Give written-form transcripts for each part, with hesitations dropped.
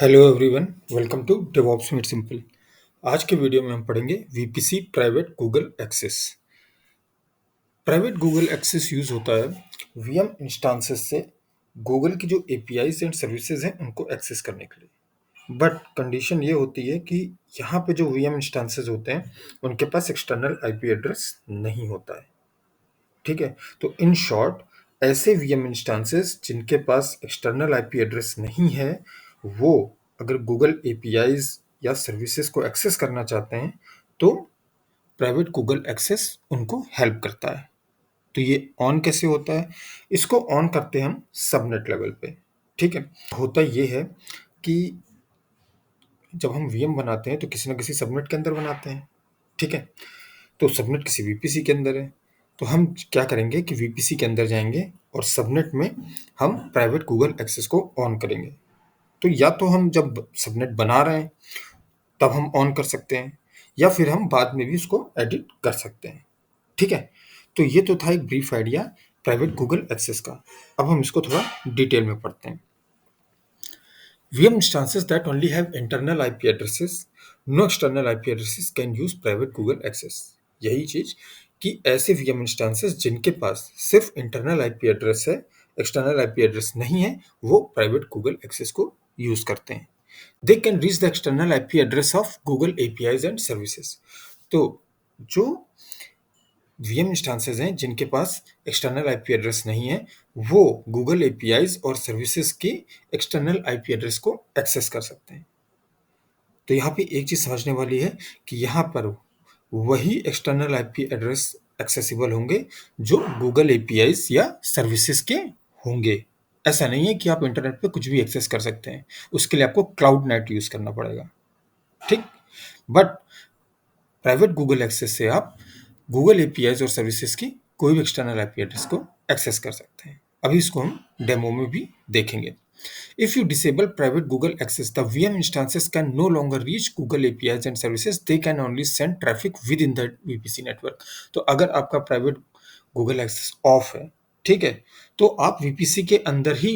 Hello everyone, welcome to DevOps made simple. आज के वीडियो में हम पढ़ेंगे VPC private Google access. Private Google access use होता है वीएम इंस्टांसेस से गूगल की जो एपीआईज एंड सर्विसेज हैं उनको एक्सेस करने के लिए। बट कंडीशन ये होती है कि यहाँ पे जो वीएम इंस्टांसेस होते हैं उनके पास एक्सटर्नल आईपी एड्रेस नहीं होता है। ठीक है, तो इन शॉर्ट ऐसे वीएम इंस्टांसेस जिनके पास एक्सटर्नल आईपी एड्रेस नहीं है, वो अगर गूगल एपीआईज या सर्विसेज को एक्सेस करना चाहते हैं तो प्राइवेट गूगल एक्सेस उनको हेल्प करता है। तो ये ऑन कैसे होता है? इसको ऑन करते हैं हम सबनेट लेवल पे। ठीक है, होता ये है कि जब हम वीएम बनाते हैं तो किसी ना किसी सबनेट के अंदर बनाते हैं। ठीक है, तो सबनेट किसी वीपीसी के अंदर है, तो हम क्या करेंगे कि वीपीसी के अंदर जाएंगे और सबनेट में हम प्राइवेट गूगल एक्सेस को ऑन करेंगे। तो या तो हम जब सबनेट बना रहे हैं तब हम ऑन कर सकते हैं, या फिर हम बाद में भी उसको एडिट कर सकते हैं। ठीक है, तो ये तो था एक brief idea private Google access का। अब हम इसको थोड़ा डिटेल में पढ़ते हैं। VM instances that only have internal IP addresses, no external IP addresses can use private Google access। यही चीज कि ऐसे VM instances जिनके पास सिर्फ इंटरनल IP एड्रेस है, एक्सटर्नल IP एड्रेस नहीं है, वो प्राइवेट गूगल एक्सेस को यूज करते हैं। They can reach the external IP address of Google APIs and services. तो जो वीएम इंस्टांसेस हैं जिनके पास एक्सटर्नल आईपी एड्रेस नहीं है, वो गूगल एपीआईज और सर्विसेज के एक्सटर्नल आईपी एड्रेस को एक्सेस कर सकते हैं। तो यहाँ पे एक चीज समझने वाली है कि यहाँ पर वही एक्सटर्नल आईपी एड्रेस एक्सेसिबल होंगे जो गूगल एपीआईज या सर्विसेज के होंगे। ऐसा नहीं है कि आप इंटरनेट पे कुछ भी एक्सेस कर सकते हैं, उसके लिए आपको क्लाउड नेट यूज करना पड़ेगा। ठीक, बट प्राइवेट गूगल एक्सेस से आप गूगल एपीआईज और सर्विसेज की कोई भी एक्सटर्नल आईपी एड्रेस को एक्सेस कर सकते हैं। अभी इसको हम डेमो में भी देखेंगे। If you disable private Google access, the VM instances can no longer reach Google APIs and services. They can only send traffic within the VPC network. तो अगर आपका प्राइवेट गूगल एक्सेस ऑफ है, ठीक है, तो आप वीपीसी के अंदर ही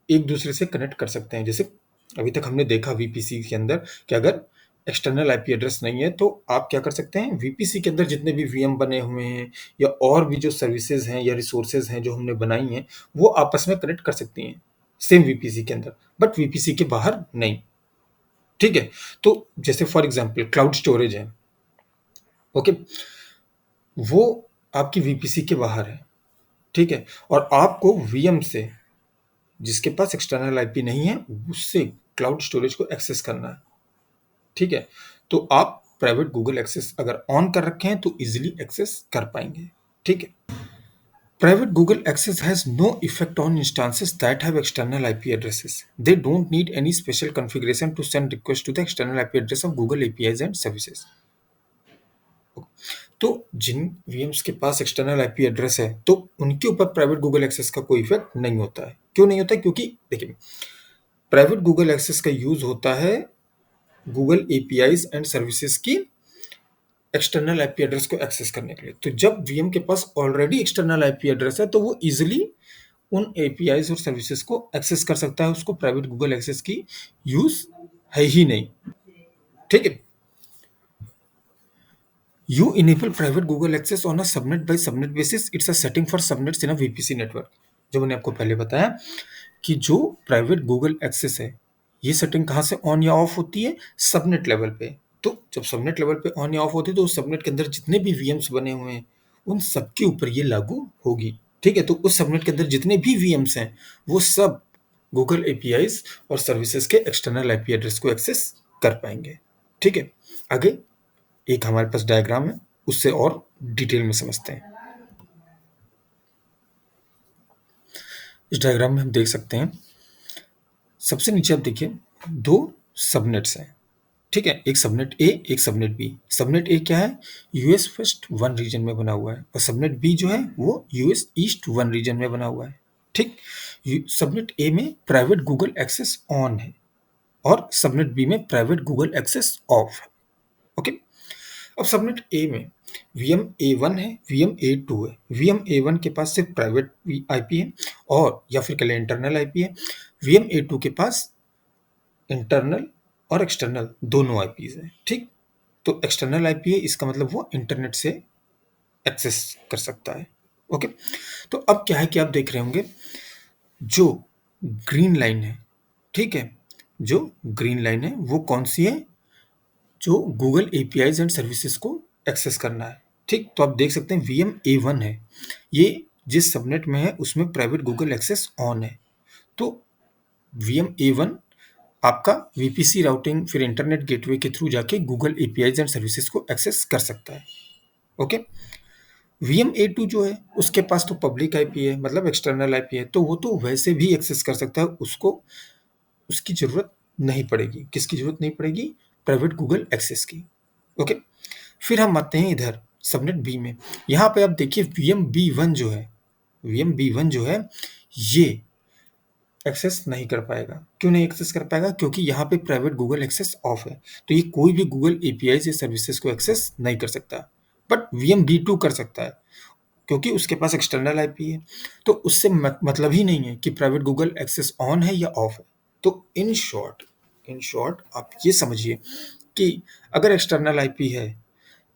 एक दूसरे से कनेक्ट कर सकते हैं। जैसे अभी तक हमने देखा वीपीसी के अंदर कि अगर एक्सटर्नल आईपी एड्रेस नहीं है तो आप क्या कर सकते हैं, वीपीसी के अंदर जितने भी वीएम बने हुए हैं या और भी जो सर्विसेज हैं या रिसोर्सेज हैं जो हमने बनाई हैं, वो आपस में कनेक्ट कर सकती हैं सेम वीपीसी के अंदर, बट वीपीसी के बाहर नहीं। ठीक है, तो जैसे फॉर एग्जांपल क्लाउड स्टोरेज है, ओके, वो आपकी वीपीसी के बाहर है। ठीक है, और आपको वीएम से जिसके पास एक्सटर्नल आईपी नहीं है उससे क्लाउड स्टोरेज को एक्सेस करना है। ठीक है, तो आप प्राइवेट गूगल एक्सेस अगर ऑन कर रखे हैं तो इजीली एक्सेस कर पाएंगे। ठीक है, private Google access has no effect on instances that have external IP addresses. They don't need any special configuration to send request to the external IP address of Google APIs and services. तो जिन VMs के पास external IP address है तो उनके ऊपर private Google access का कोई effect नहीं होता है। क्यों नहीं होता है? क्योंकि देखिए, प्राइवेट गूगल एक्सेस का यूज होता है गूगल एपीआईज एंड सर्विसेज की एक्सटर्नल आईपी एड्रेस को एक्सेस करने के लिए। तो जब वीएम के पास ऑलरेडी एक्सटर्नल आईपी एड्रेस है तो वो इजीली उन एपीआईज और सर्विसेज को एक्सेस कर सकता है, उसको प्राइवेट गूगल एक्सेस की यूज है ही नहीं। ठीक है, You enable private Google access on a subnet by subnet basis. It's a setting for subnets in a VPC network. जो मैंने आपको पहले बताया कि जो प्राइवेट गूगल एक्सेस है, ये सेटिंग कहाँ से ऑन या ऑफ होती है? सबनेट लेवल पे। तो जब सबनेट लेवल पे ऑन या ऑफ होती है तो उस सबनेट के अंदर जितने भी वीएम्स बने हुए हैं उन सबके ऊपर ये लागू होगी। ठीक है, तो उस सबनेट के अंदर जितने भी वीएम्स हैं वो सब गूगल एपीआईज और सर्विसेज के एक्सटर्नल आईपी एड्रेस को एक्सेस कर पाएंगे। ठीक है, आगे एक हमारे पास डायग्राम है, उससे और डिटेल में समझते हैं। इस डायग्राम में हम देख सकते हैं, सबसे नीचे आप देखिए दो सबनेट्स हैं। ठीक है, एक सबनेट ए, एक सबनेट बी। सबनेट ए क्या है? यूएस वेस्ट 1 रीजन में बना हुआ है, और सबनेट बी जो है वो यूएस ईस्ट 1 रीजन में बना हुआ है। ठीक, सबनेट ए में प्राइवेट गूगल एक्सेस ऑन है और सबनेट बी में प्राइवेट गूगल एक्सेस ऑफ है। ओके, अब सबनेट ए में वीएम ए1 है, वीएम ए2 है। वीएम ए1 के पास सिर्फ प्राइवेट आईपी है और या फिर कह लें इंटरनल आईपी है। वीएम ए2 के पास इंटरनल और एक्सटर्नल दोनों आईपीज हैं, ठीक। तो एक्सटर्नल आईपी है, इसका मतलब वो इंटरनेट से एक्सेस कर सकता है। ओके, तो अब क्या है कि आप देख रहे होंगे जो ग्रीन लाइन है, ठीक है, जो ग्रीन लाइन है वो कौन सी है, जो गूगल एपीआईज एंड सर्विसेज को एक्सेस करना है, ठीक। तो आप देख सकते हैं VM-A1 है, ये जिस सबनेट में है उसमें प्राइवेट गूगल एक्सेस ऑन है। तो VM-A1 आपका वीपीसी राउटिंग फिर इंटरनेट गेटवे के थ्रू जाके गूगल एपीआईज एंड सर्विसेज को एक्सेस कर सकता है। ओके, VM-A2 जो है उसके पास तो पब्लिक आईपी है, मतलब एक्सटर्नल आईपी है, तो वो तो वैसे भी एक्सेस कर सकता है, उसको उसकी जरूरत नहीं पड़ेगी। किसकी जरूरत नहीं पड़ेगी? प्राइवेट गूगल एक्सेस की। ओके, फिर हम आते हैं इधर सबनेट बी में। यहाँ पे आप देखिए VM-B1 जो है, VM-B1 जो है ये एक्सेस नहीं कर पाएगा। क्यों नहीं एक्सेस कर पाएगा? क्योंकि यहाँ पे प्राइवेट गूगल एक्सेस ऑफ है, तो ये कोई भी गूगल एपीआई या सर्विसेज को एक्सेस नहीं कर सकता। बट VM-B2 कर सकता है, क्योंकि उसके पास एक्सटर्नल आईपी है। तो उससे मतलब ही नहीं है कि प्राइवेट गूगल एक्सेस ऑन है या ऑफ है। तो इन शॉर्ट आप ये समझिए कि अगर एक्सटर्नल आईपी है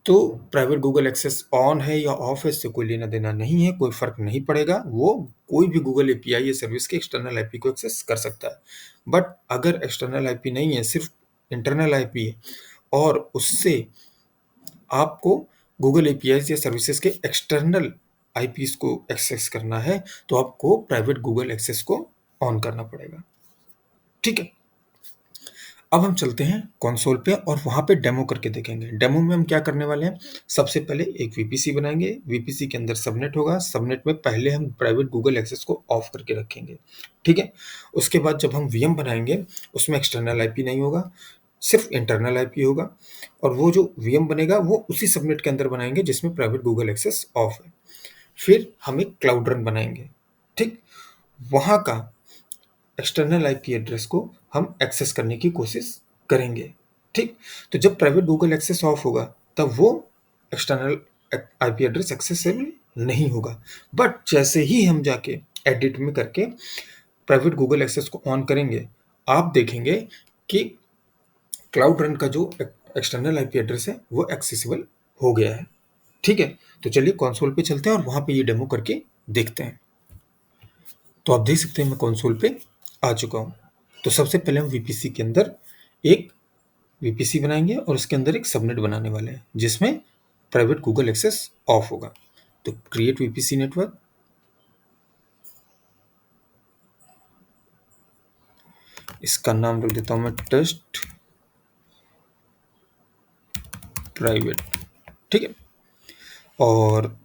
तो प्राइवेट गूगल एक्सेस ऑन है या ऑफ है, इससे कोई लेना देना नहीं है, कोई फर्क नहीं पड़ेगा। वो कोई भी गूगल एपीआई या सर्विस के एक्सटर्नल आईपी को एक्सेस कर सकता है। बट अगर एक्सटर्नल आईपी नहीं है, सिर्फ इंटरनल आईपी है, और उससे आपको गूगल एपीआई या सर्विसेज के एक्सटर्नल आईपीस को एक्सेस करना है, तो आपको प्राइवेट गूगल एक्सेस को ऑन करना पड़ेगा, ठीक है। अब हम चलते हैं कंसोल पे और वहां पे डेमो करके देखेंगे। डेमो में हम क्या करने वाले हैं, सबसे पहले एक वीपीसी बनाएंगे, वीपीसी के अंदर सबनेट होगा, सबनेट में पहले हम प्राइवेट गूगल एक्सेस को ऑफ करके रखेंगे, ठीक है। उसके बाद जब हम वीएम बनाएंगे उसमें एक्सटर्नल आईपी नहीं होगा, सिर्फ इंटरनल आईपी होगा, और वो जो वीएम बनेगा वो उसी सबनेट के अंदर बनाएंगे जिसमें प्राइवेट गूगल एक्सेस ऑफ है। फिर हम एक क्लाउड रन बनाएंगे, ठीक। वहां का एक्सटर्नल आईपी एड्रेस को हम एक्सेस करने की कोशिश करेंगे, ठीक। तो जब प्राइवेट गूगल एक्सेस ऑफ होगा तब वो एक्सटर्नल आईपी एड्रेस एक्सेसिबल नहीं होगा। बट जैसे ही हम जाके एडिट में करके प्राइवेट गूगल एक्सेस को ऑन करेंगे, आप देखेंगे कि क्लाउड रन का जो एक्सटर्नल आईपी एड्रेस है वो एक्सेसिबल हो गया है, ठीक है। तो चलिए कंसोल पे चलते हैं और वहां पे ये डेमो करके देखते हैं। तो आप देख सकते हैं मैं कंसोल पे आ चुका हूँ। तो सबसे पहले हम वीपीसी के अंदर एक वीपीसी बनाएंगे और उसके अंदर एक सबनेट बनाने वाले हैं जिसमें प्राइवेट गूगल एक्सेस ऑफ होगा। तो क्रिएट वीपीसी नेटवर्क, इसका नाम रख देता हूं मैं टेस्ट प्राइवेट, ठीक है। और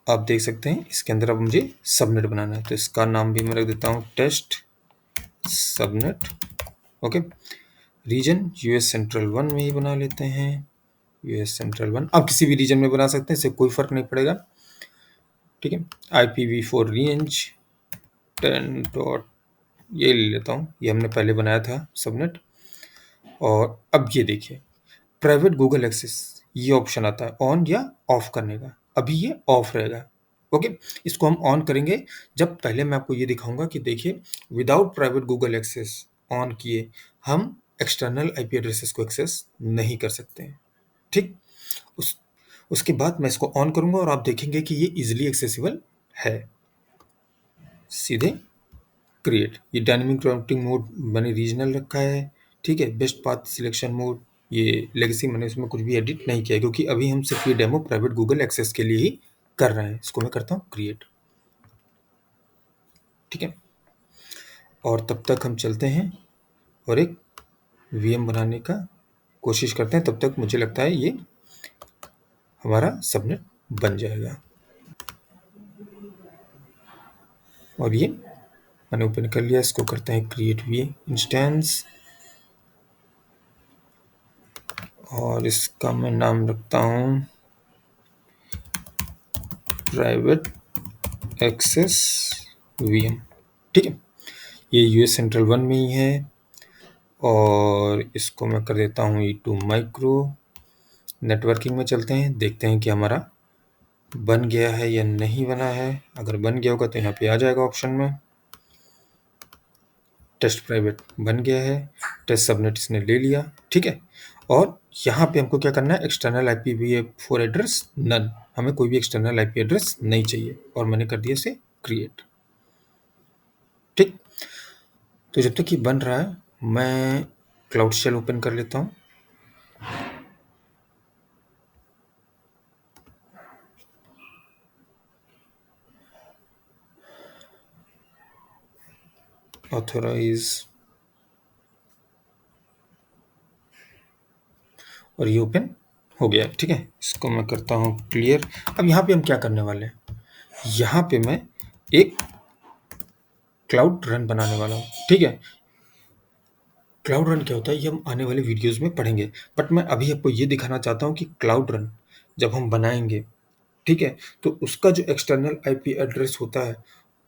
आप देख सकते हैं इसके अंदर अब मुझे सबनेट बनाना है, तो इसका नाम भी मैं रख देता हूं test subnet. Okay, region US central 1 में ही बना लेते हैं, यूएस सेंट्रल 1। आप किसी भी रीजन में बना सकते हैं, इससे कोई फर्क नहीं पड़ेगा, ठीक है। IPv4 रेंज 10 डॉट, ये ले लेता हूँ, ये हमने पहले बनाया था सबनेट। और अब ये देखिए प्राइवेट गूगल एक्सेस, ये ऑप्शन आता है ऑन या ऑफ करने का। अभी ये ऑफ रहेगा, ओके। इसको हम ऑन करेंगे जब पहले मैं आपको ये दिखाऊंगा कि देखिए without private Google access on किए हम एक्सटर्नल आईपी एड्रेसेस को एक्सेस नहीं कर सकते हैं, ठीक। उसके बाद मैं इसको ऑन करूंगा और आप देखेंगे कि ये इजिली एक्सेसिबल है। सीधे क्रिएट, ये डायनेमिक राउटिंग मोड मैंने रीजनल रखा है, ठीक है। बेस्ट पाथ सिलेक्शन मोड, ये लेगेसी मैंने इसमें कुछ भी एडिट नहीं किया क्योंकि अभी हम सिर्फ ये डेमो प्राइवेट गूगल एक्सेस के लिए ही कर रहे हैं। इसको मैं करता हूँ क्रिएट, ठीक है। और तब तक हम चलते हैं और एक वीएम बनाने का कोशिश करते हैं, तब तक मुझे लगता है ये हमारा सबनेट बन जाएगा। और ये मैंने ओपन कर लिया, इसको करते हैं क्रिएट वी इंस्टेंस और इसका मैं नाम रखता हूँ प्राइवेट एक्सेस वीएम, ठीक है। ये यूएस सेंट्रल 1 में ही है और इसको मैं कर देता हूँ E2 माइक्रो। नेटवर्किंग में चलते हैं, देखते हैं कि हमारा बन गया है या नहीं बना है। अगर बन गया होगा तो यहाँ पे आ जाएगा ऑप्शन में टेस्ट प्राइवेट बन गया है। टेस्ट सबनेट इसने ले लिया, ठीक है। और यहाँ पे हमको क्या करना है, एक्सटर्नल IPv4 एड्रेस नन, हमें कोई भी एक्सटर्नल IP एड्रेस नहीं चाहिए, और मैंने कर दिया इसे क्रिएट, ठीक। तो जब तक ये बन रहा है मैं क्लाउड शेल ओपन कर लेता हूँ। ऑथोराइज, और ये ओपन हो गया, ठीक है। इसको मैं करता हूँ क्लियर। अब यहाँ पे हम क्या करने वाले हैं, यहाँ पे मैं एक क्लाउड रन बनाने वाला हूँ, ठीक है। क्लाउड रन क्या होता है ये हम आने वाले वीडियोस में पढ़ेंगे, बट मैं अभी आपको ये दिखाना चाहता हूँ कि क्लाउड रन जब हम बनाएंगे, ठीक है, तो उसका जो एक्सटर्नल IP एड्रेस होता है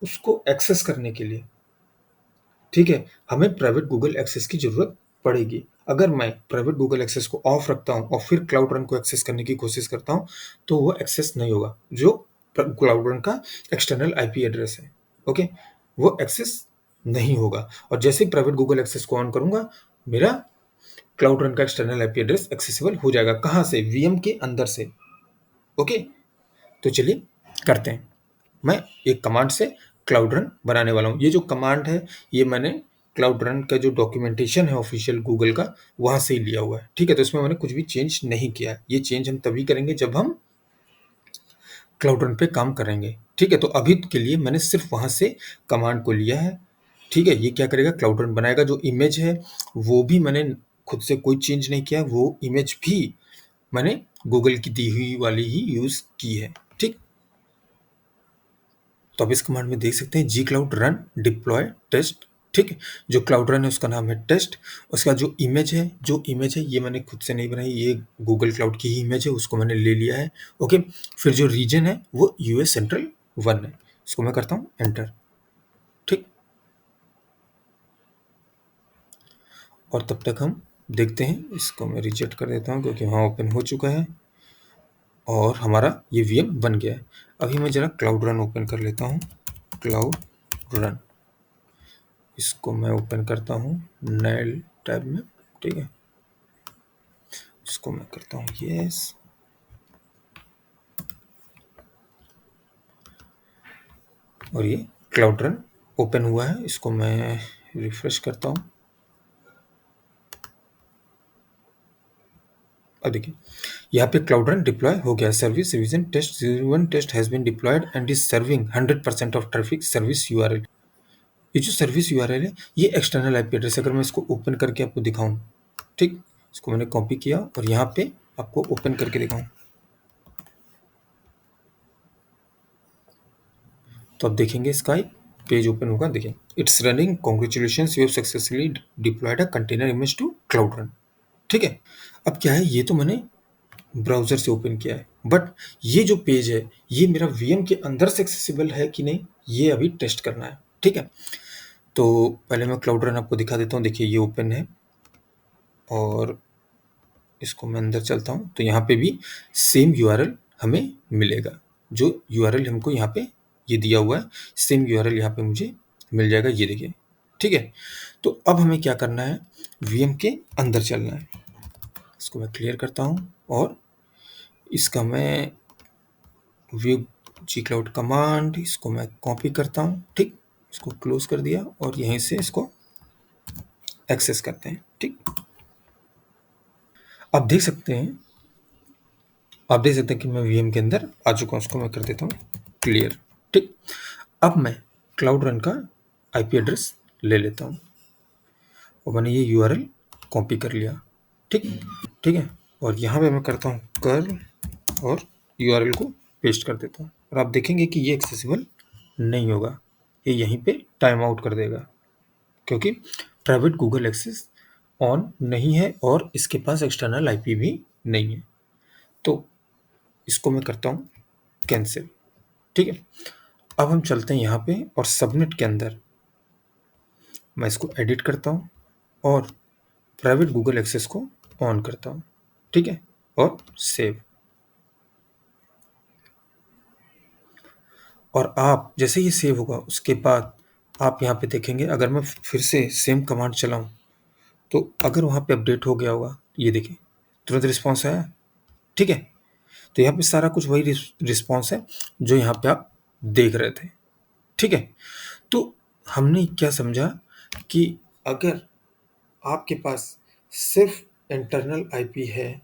उसको एक्सेस करने के लिए, ठीक है, हमें प्राइवेट गूगल एक्सेस की ज़रूरत पड़ेगी। अगर मैं प्राइवेट गूगल एक्सेस को ऑफ रखता हूँ और फिर क्लाउड रन को एक्सेस करने की कोशिश करता हूँ तो वो एक्सेस नहीं होगा, जो क्लाउड रन का एक्सटर्नल IP एड्रेस है, ओके, वो एक्सेस नहीं होगा। और जैसे ही प्राइवेट गूगल एक्सेस को ऑन करूंगा मेरा क्लाउड रन का एक्सटर्नल IP एड्रेस एक्सेसिबल हो जाएगा। कहाँ से, VM के अंदर से, ओके। तो चलिए करते हैं। मैं एक कमांड से क्लाउड रन बनाने वाला हूँ। ये जो कमांड है ये मैंने क्लाउड रन का जो डॉक्यूमेंटेशन है ऑफिशियल गूगल का वहाँ से ही लिया हुआ है, ठीक है। तो इसमें मैंने कुछ भी चेंज नहीं किया है। ये चेंज हम तभी करेंगे जब हम क्लाउड रन पे काम करेंगे, ठीक है। तो अभी के लिए मैंने सिर्फ वहाँ से कमांड को लिया है, ठीक है। ये क्या करेगा, क्लाउड रन बनाएगा। जो इमेज है वो भी मैंने खुद से कोई चेंज नहीं किया, वो इमेज भी मैंने गूगल की दी हुई वाली ही यूज़ की है, ठीक। तो अब इस कमांड में देख सकते हैं जी क्लाउड रन डिप्लॉय टेस्ट, ठीक है। जो क्लाउड रन है उसका नाम है टेस्ट। उसका जो इमेज है ये मैंने खुद से नहीं बनाई, ये गूगल क्लाउड की ही इमेज है, उसको मैंने ले लिया है, ओके। फिर जो रीजन है वो US सेंट्रल 1 है। इसको मैं करता हूँ एंटर, ठीक। और तब तक हम देखते हैं, इसको मैं रिजेक्ट कर देता हूँ क्योंकि वहाँ ओपन हो चुका है और हमारा ये VM बन गया है। अभी मैं जरा क्लाउड रन ओपन कर लेता हूँ, क्लाउड रन, इसको मैं ओपन करता हूँ नए टैब में, ठीक है। इसको मैं करता हूँ यस, और ये क्लाउड रन ओपन हुआ है। इसको मैं रिफ्रेश करता हूँ। अब देखिए यहाँ पे क्लाउड रन डिप्लॉय हो गया। Service revision test 01 test has been deployed and is serving 100% of traffic service URL। ये जो सर्विस URL है ये एक्सटर्नल IP एड्रेस। अगर मैं इसको ओपन करके आपको दिखाऊं, ठीक, इसको मैंने कॉपी किया और यहाँ पे आपको ओपन करके दिखाऊं तो आप देखेंगे इसका एक पेज ओपन होगा। देखिए it's running, congratulations you have successfully deployed a container image to cloud run, ठीक है। अब क्या है, ये तो मैंने ब्राउजर से ओपन किया है, बट ये जो पेज है ये मेरा VM के अंदर से एक्सेसिबल है कि नहीं ये अभी टेस्ट करना है, ठीक है। तो पहले मैं क्लाउड रन आपको दिखा देता हूँ। देखिए ये ओपन है और इसको मैं अंदर चलता हूँ तो यहाँ पे भी सेम URL हमें मिलेगा। जो URL हमको यहाँ पे ये दिया हुआ है सेम URL यहाँ पे मुझे मिल जाएगा, ये देखिए, ठीक है। तो अब हमें क्या करना है, VM के अंदर चलना है। इसको मैं क्लियर करता हूँ और इसका मैं व्यू जी क्लाउड कमांड, इसको मैं कॉपी करता हूँ, ठीक। इसको क्लोज कर दिया और यहीं से इसको एक्सेस करते हैं, ठीक। आप देख सकते हैं कि मैं VM के अंदर आ चुका हूँ। उसको मैं कर देता हूँ क्लियर, ठीक। अब मैं क्लाउड रन का IP एड्रेस ले लेता हूँ और मैंने ये URL कॉपी कर लिया, ठीक, ठीक है। और यहाँ पे मैं करता हूँ कर्ल और URL को पेस्ट कर देता हूँ और आप देखेंगे कि ये एक्सेसिबल नहीं होगा, ये यहीं पे टाइम आउट कर देगा क्योंकि प्राइवेट गूगल एक्सेस ऑन नहीं है और इसके पास एक्सटर्नल IP भी नहीं है। तो इसको मैं करता हूँ कैंसिल, ठीक है। अब हम चलते हैं यहाँ पे और सबनेट के अंदर मैं इसको एडिट करता हूँ और प्राइवेट गूगल एक्सेस को ऑन करता हूँ, ठीक है, और सेव। और आप जैसे ये सेव होगा उसके बाद आप यहाँ पे देखेंगे अगर मैं फिर से सेम कमांड चलाऊँ तो अगर वहाँ पे अपडेट हो गया होगा, ये देखिए तुरंत रिस्पॉन्स आया, ठीक है। तो यहाँ पे सारा कुछ वही रिस्पॉन्स है जो यहाँ पे आप देख रहे थे, ठीक है। तो हमने क्या समझा कि अगर आपके पास सिर्फ इंटरनल आईपी है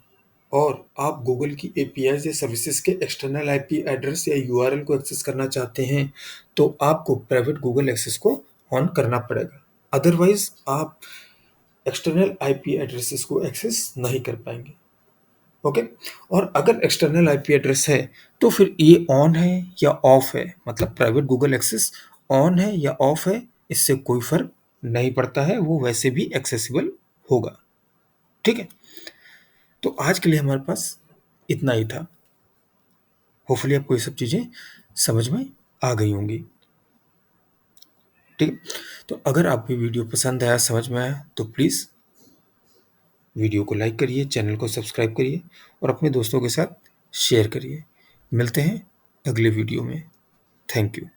और आप गूगल की एपीआई या सर्विसेज के एक्सटर्नल आईपी एड्रेस या यूआरएल को एक्सेस करना चाहते हैं, तो आपको प्राइवेट गूगल एक्सेस को ऑन करना पड़ेगा। अदरवाइज आप एक्सटर्नल आईपी एड्रेसेस को एक्सेस नहीं कर पाएंगे। ओके। और अगर एक्सटर्नल आईपी एड्रेस है तो फिर ये ऑन है या ऑफ है, मतलब प्राइवेट गूगल एक्सेस ऑन है या ऑफ है, इससे कोई फर्क नहीं पड़ता है, वो वैसे भी एक्सेसिबल होगा, ठीक है। तो आज के लिए हमारे पास इतना ही था। होपफुली आपको ये सब चीज़ें समझ में आ गई होंगी, ठीक है। तो अगर आपको वीडियो पसंद आया, समझ में आया, तो प्लीज़ वीडियो को लाइक करिए, चैनल को सब्सक्राइब करिए और अपने दोस्तों के साथ शेयर करिए। मिलते हैं अगले वीडियो में। Thank you.